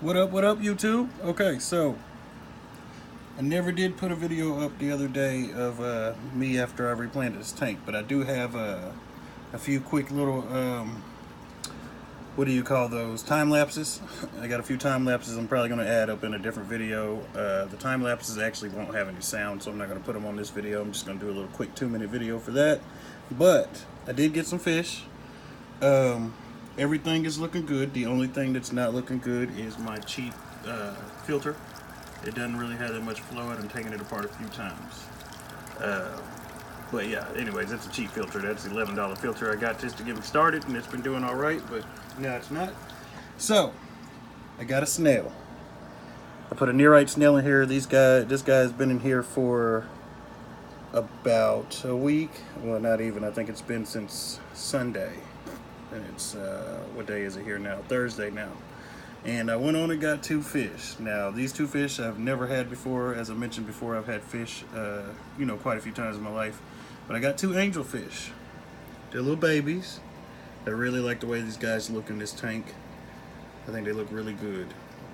What up, YouTube? Okay, so I never did put a video up the other day of me after I replanted this tank, but I do have a few quick little, what do you call those, time lapses. I got a few time lapses I'm probably going to add up in a different video. The time lapses actually won't have any sound, so I'm not going to put them on this video. I'm just going to do a little quick 2-minute video for that. But I did get some fish. Everything is looking good. The only thing that's not looking good is my cheap filter. It doesn't really have that much fluid. I'm taking it apart a few times. But yeah, anyways, it's a cheap filter. That's the $11 filter I got just to get me started, and it's been doing all right, but now it's not. So, I got a snail. I put a Nearite snail in here. This guy's been in here for about a week. Well, not even. I think it's been since Sunday. And it's, what day is it here now? Thursday now. And I went on and got 2 fish. Now, these 2 fish I've never had before. As I mentioned before, I've had fish, quite a few times in my life. But I got 2 angelfish. They're little babies. I really like the way these guys look in this tank. I think they look really good.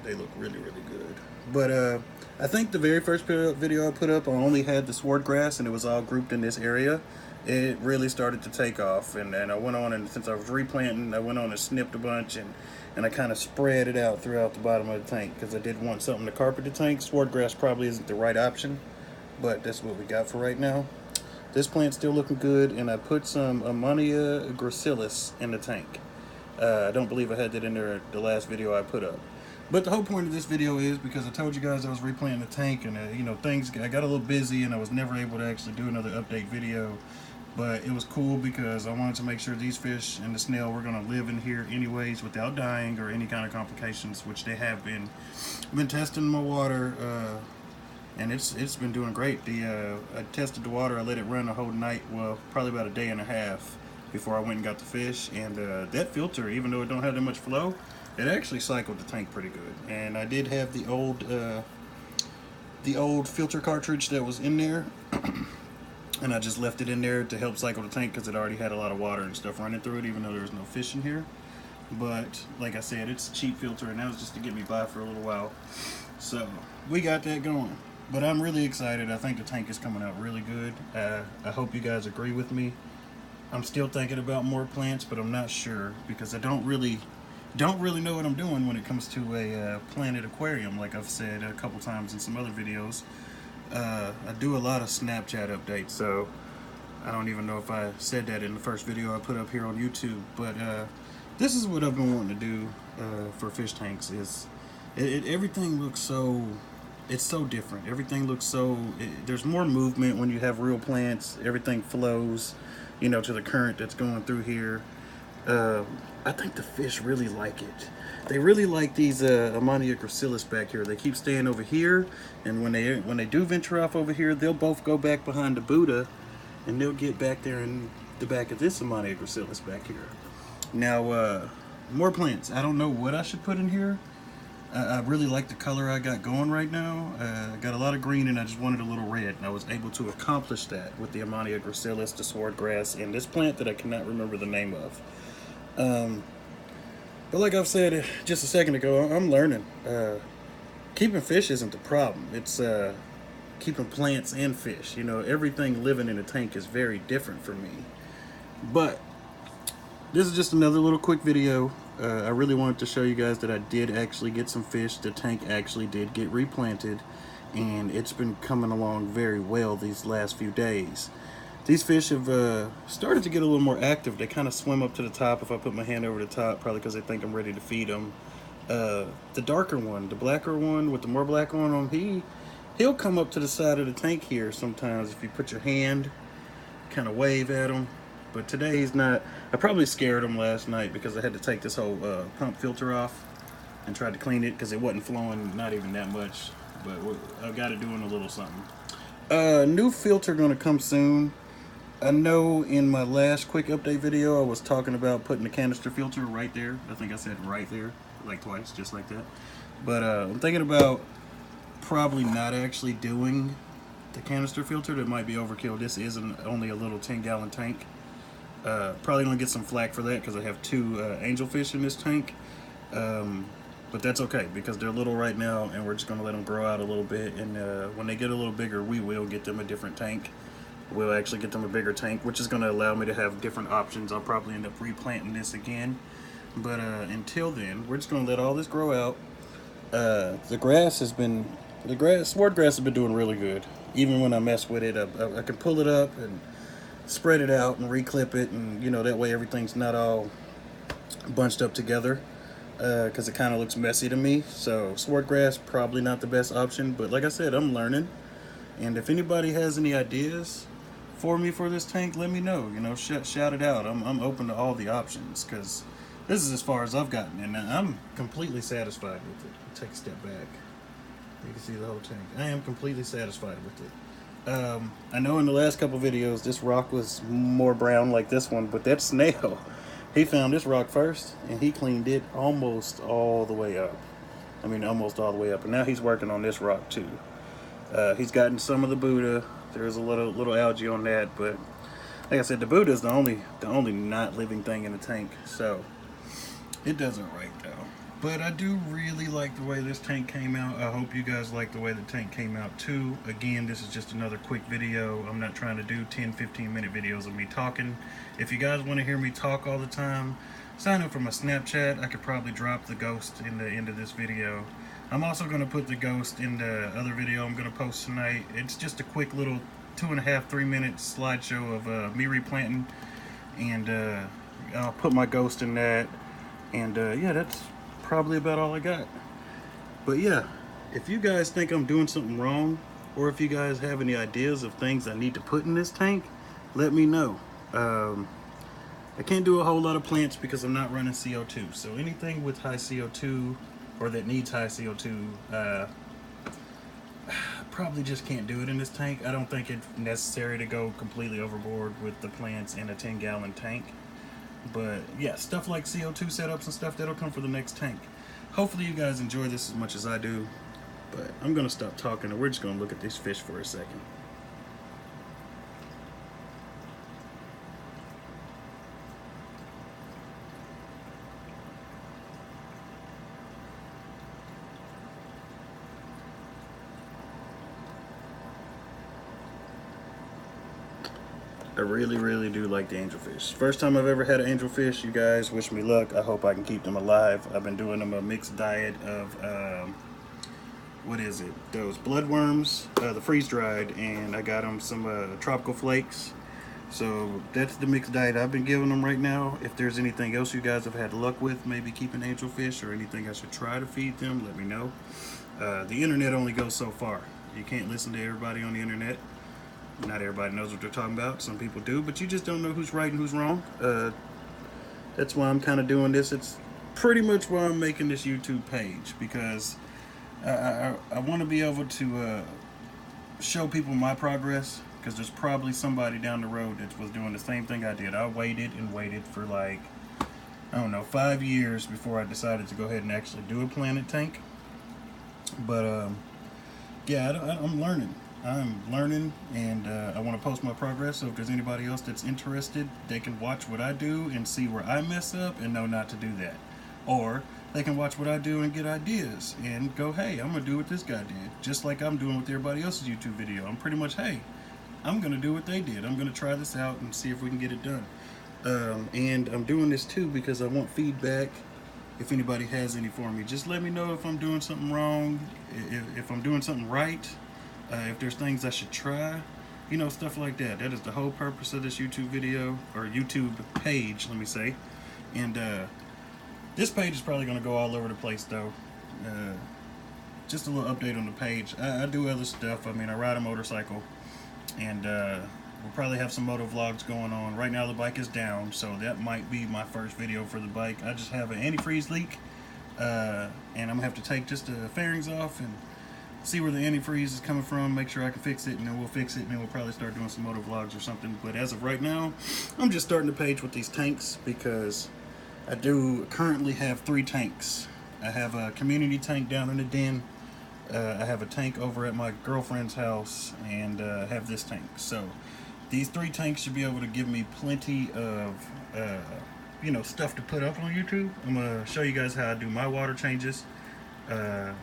They look really, really good. But I think the very first video I put up, I only had the swordgrass and it was all grouped in this area. It really started to take off, and I went on, and since I was replanting, I went on and snipped a bunch, and I kind of spread it out throughout the bottom of the tank because I did want something to carpet the tank. Swordgrass probably isn't the right option, but that's what we got for right now. This plant's still looking good, and I put some Amanita gracilis in the tank. I don't believe I had that in there the last video I put up. But the whole point of this video is because I told you guys I was replanting the tank, and I got a little busy, and I was never able to actually do another update video. But it was cool because I wanted to make sure these fish and the snail were going to live in here anyways without dying or any kind of complications, which they have been. I've been testing my water, and it's been doing great. I tested the water, I let it run the whole night, well, probably about a day and a half before I went and got the fish. And that filter, even though it don't have that much flow, it actually cycled the tank pretty good. And I did have the old filter cartridge that was in there. And I just left it in there to help cycle the tank because it already had a lot of water and stuff running through it, even though there was no fish in here. But like I said, it's a cheap filter, and that was just to get me by for a little while. So we got that going. But I'm really excited. I think the tank is coming out really good. I hope you guys agree with me. I'm still thinking about more plants, but I'm not sure because I don't really know what I'm doing when it comes to a planted aquarium, like I've said a couple times in some other videos. I do a lot of Snapchat updates, so I don't even know if I said that in the first video I put up here on YouTube, but this is what I've been wanting to do for fish tanks. Everything looks so, it's so different. Everything looks so, there's more movement when you have real plants. Everything flows, to the current that's going through here. I think the fish really like it. They really like these Amanita gracilis back here. They keep staying over here, and when they do venture off over here, they'll both go back behind the Buddha, and they'll get back there in the back of this Amanita gracilis back here. Now, more plants. I don't know what I should put in here. I really like the color I got going right now. I got a lot of green, and I just wanted a little red, and I was able to accomplish that with the Amanita gracilis, the swordgrass, and this plant that I cannot remember the name of. But like I've said just a second ago, I'm learning. Keeping fish isn't the problem. It's keeping plants and fish. Everything living in a tank is very different for me. But this is just another little quick video. I really wanted to show you guys that I did actually get some fish. The tank actually did get replanted, and it's been coming along very well these last few days. These fish have started to get a little more active. They kind of swim up to the top if I put my hand over the top, probably because they think I'm ready to feed them. The darker one, the blacker one with the more black on him, he'll come up to the side of the tank here sometimes if you put your hand, kind of wave at him. But today he's not. I probably scared him last night because I had to take this whole pump filter off and tried to clean it because it wasn't flowing, not even that much. But I got it doing a little something. New filter gonna come soon. I know in my last quick update video I was talking about putting the canister filter right there. I think I said right there, like twice, just like that. But I'm thinking about probably not actually doing the canister filter. That might be overkill. This is only a little 10-gallon tank. Probably gonna get some flack for that because I have 2 angelfish in this tank. But that's okay because they're little right now, and we're just going to let them grow out a little bit. And when they get a little bigger, we will get them a different tank. We'll actually get them a bigger tank, which is going to allow me to have different options. I'll probably end up replanting this again. But until then, we're just going to let all this grow out. Sword grass has been doing really good. Even when I mess with it, I can pull it up and spread it out and reclip it, and you know, that way everything's not all bunched up together, because it kind of looks messy to me. So swordgrass probably not the best option, but like I said, I'm learning, and if anybody has any ideas for me for this tank, let me know. You know, shout it out. I'm open to all the options, because this is as far as I've gotten, and I'm completely satisfied with it. Take a step back. You can see the whole tank. I am completely satisfied with it. I know in the last couple videos this rock was more brown like this one, but that snail, he found this rock first and he cleaned it almost all the way up. I mean, almost all the way up. And now he's working on this rock too. He's gotten some of the Buddha. There's a little algae on that, but like I said, the Buddha is the only not living thing in the tank. So it does it right though. But I do really like the way this tank came out. I hope you guys like the way the tank came out too. Again, this is just another quick video. I'm not trying to do 10-15 minute videos of me talking. If you guys want to hear me talk all the time, sign up for my Snapchat. I could probably drop the ghost in the end of this video. I'm also going to put the ghost in the other video I'm going to post tonight. It's just a quick little 2.5-3 minute slideshow of me replanting, and I'll put my ghost in that. And yeah, that's probably about all I got. But yeah, if you guys think I'm doing something wrong, or if you guys have any ideas of things I need to put in this tank, let me know. I can't do a whole lot of plants because I'm not running CO2. So anything with high CO2 or that needs high CO2, probably just can't do it in this tank. I don't think it's necessary to go completely overboard with the plants in a 10-gallon tank. But yeah, stuff like CO2 setups and stuff, that'll come for the next tank. Hopefully you guys enjoy this as much as I do. But I'm going to stop talking and we're just going to look at these fish for a second. I really do like the angelfish. First time I've ever had an angelfish. You guys wish me luck. I hope I can keep them alive. I've been doing them a mixed diet of what is it? Those bloodworms, the freeze dried, and I got them some tropical flakes. So that's the mixed diet I've been giving them right now. If there's anything else you guys have had luck with, maybe keeping angelfish, or anything I should try to feed them, let me know. The internet only goes so far. You can't listen to everybody on the internet. Not everybody knows what they're talking about. Some people do, but you just don't know who's right and who's wrong. That's why I'm kind of doing this. It's pretty much why I'm making this YouTube page, because I want to be able to show people my progress, because there's probably somebody down the road that was doing the same thing I did. I waited and waited for like, I don't know, 5 years before I decided to go ahead and actually do a planet tank. But yeah, I'm learning. I'm learning, and I want to post my progress, so if there's anybody else that's interested, they can watch what I do and see where I mess up and know not to do that. Or they can watch what I do and get ideas and go, hey, I'm going to do what this guy did, just like I'm doing with everybody else's YouTube video. I'm pretty much, hey, I'm going to do what they did. I'm going to try this out and see if we can get it done. And I'm doing this too because I want feedback. If anybody has any for me, just let me know if I'm doing something wrong, if I'm doing something right. If there's things I should try, you know, stuff like that. That is the whole purpose of this YouTube video, or YouTube page, let me say. And this page is probably going to go all over the place, though. Just a little update on the page. I do other stuff. I mean, I ride a motorcycle, and we'll probably have some moto vlogs going on. Right now the bike is down, so that might be my first video for the bike. I just have an antifreeze leak, and I'm going to have to take just the fairings off and see where the antifreeze is coming from, make sure I can fix it, and then we'll fix it, and then we'll probably start doing some moto vlogs or something. But as of right now, I'm just starting the page with these tanks, because I do currently have 3 tanks. I have a community tank down in the den, I have a tank over at my girlfriend's house, and I have this tank. So these 3 tanks should be able to give me plenty of stuff to put up on YouTube. I'm gonna show you guys how I do my water changes.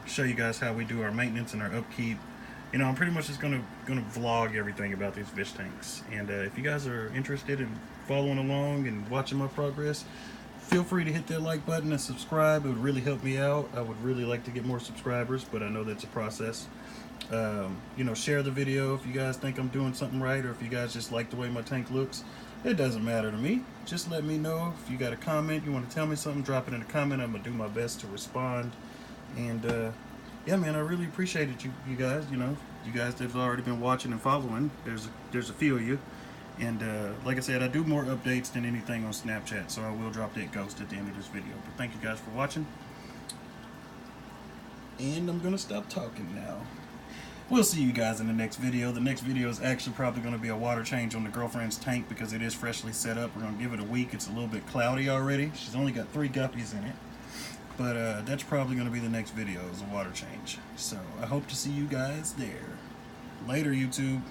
Show you guys how we do our maintenance and our upkeep. I'm pretty much just gonna vlog everything about these fish tanks. And if you guys are interested in following along and watching my progress, feel free to hit that like button and subscribe. It would really help me out. I would really like to get more subscribers, but I know that's a process. Share the video if you guys think I'm doing something right, or if you guys just like the way my tank looks. It doesn't matter to me. Just let me know. If you got a comment, you want to tell me something, drop it in a comment. I'm gonna do my best to respond. And yeah, man, I really appreciated you guys. You guys that have already been watching and following. There's a few of you. And like I said, I do more updates than anything on Snapchat, so I will drop that ghost at the end of this video. But thank you guys for watching. And I'm gonna stop talking now. We'll see you guys in the next video. The next video is actually probably going to be a water change on the girlfriend's tank because it is freshly set up. We're going to give it a week. It's a little bit cloudy already. She's only got 3 guppies in it. But that's probably going to be the next video, is a water change. So I hope to see you guys there. Later, YouTube.